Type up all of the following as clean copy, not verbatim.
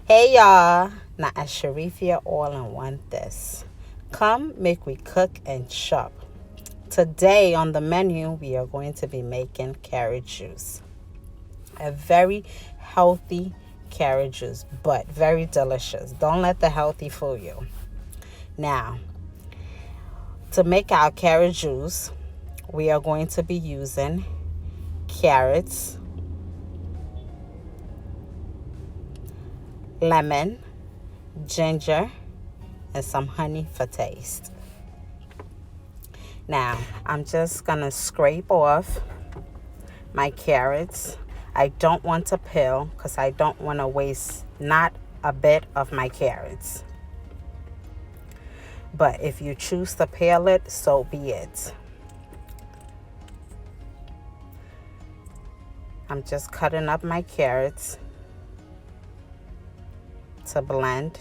Hey y'all, now as Sharifia all in one this. Come make we cook and shop. Today on the menu we are going to be making carrot juice. A very healthy carrot juice, but very delicious. Don't let the healthy fool you. Now, to make our carrot juice, we are going to be using carrots, lemon, ginger, and some honey for taste. Now, I'm just going to scrape off my carrots. I don't want to peel because I don't want to waste not a bit of my carrots. But if you choose to peel it, so be it. I'm just cutting up my carrots to blend.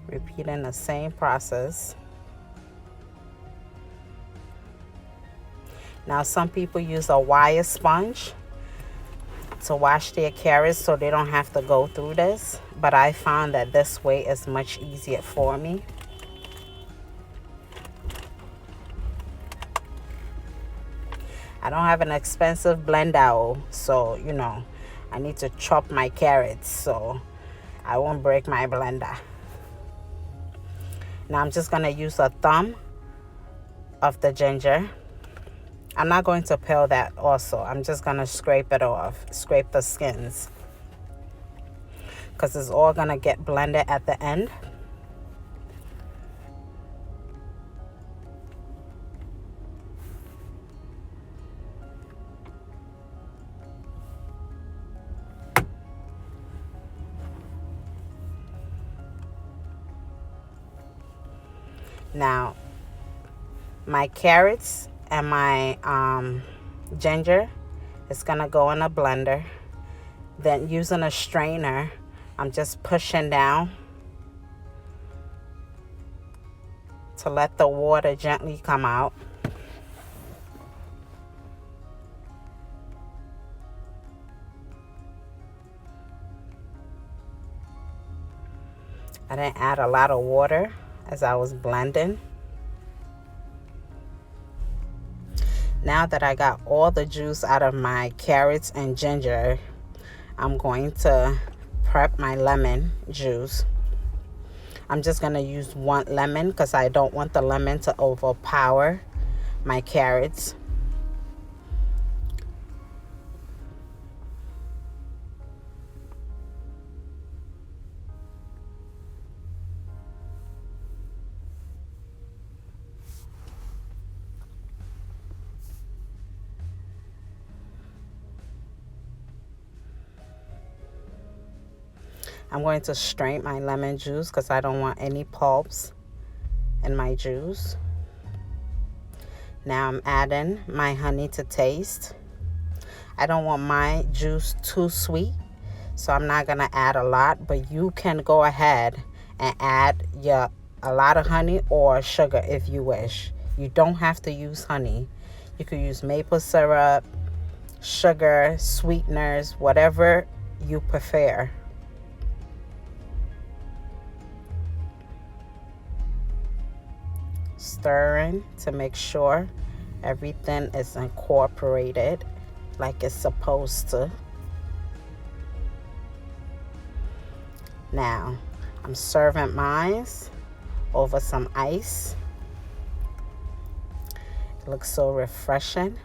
Repeating the same process. Now some people use a wire sponge to wash their carrots so they don't have to go through this, but I found that this way is much easier for me. I don't have an expensive blender, so I need to chop my carrots so I won't break my blender. Now I'm just going to use a thumb of the ginger. I'm not going to peel that also. I'm just going to scrape it off, scrape the skins, because it's all going to get blended at the end. Now, my carrots and my ginger is going to go in a blender. Then using a strainer, I'm just pushing down to let the water gently come out. I didn't add a lot of water as I was blending. Now that I got all the juice out of my carrots and ginger, I'm going to prep my lemon juice. I'm just going to use one lemon because I don't want the lemon to overpower my carrots. I'm going to strain my lemon juice because I don't want any pulps in my juice. Now I'm adding my honey to taste. I don't want my juice too sweet, so I'm not going to add a lot, but you can go ahead and add a lot of honey or sugar if you wish. You don't have to use honey. You could use maple syrup, sugar, sweeteners, whatever you prefer. Stirring to make sure everything is incorporated like it's supposed to. Now I'm serving mine over some ice. It looks so refreshing,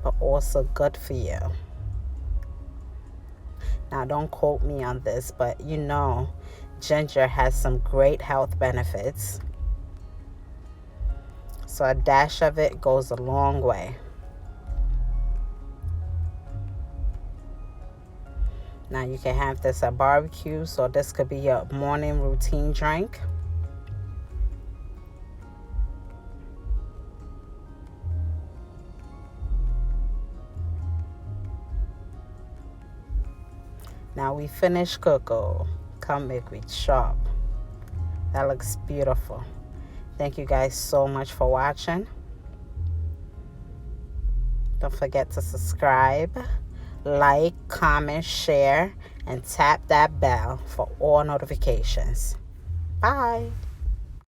but also good for you. Now don't quote me on this, but ginger has some great health benefits. So a dash of it goes a long way. Now you can have this at barbecue, so this could be your morning routine drink. Now we finished cocoa. Come make we chop. That looks beautiful. Thank you guys so much for watching. Don't forget to subscribe, like, comment, share, and tap that bell for all notifications. Bye.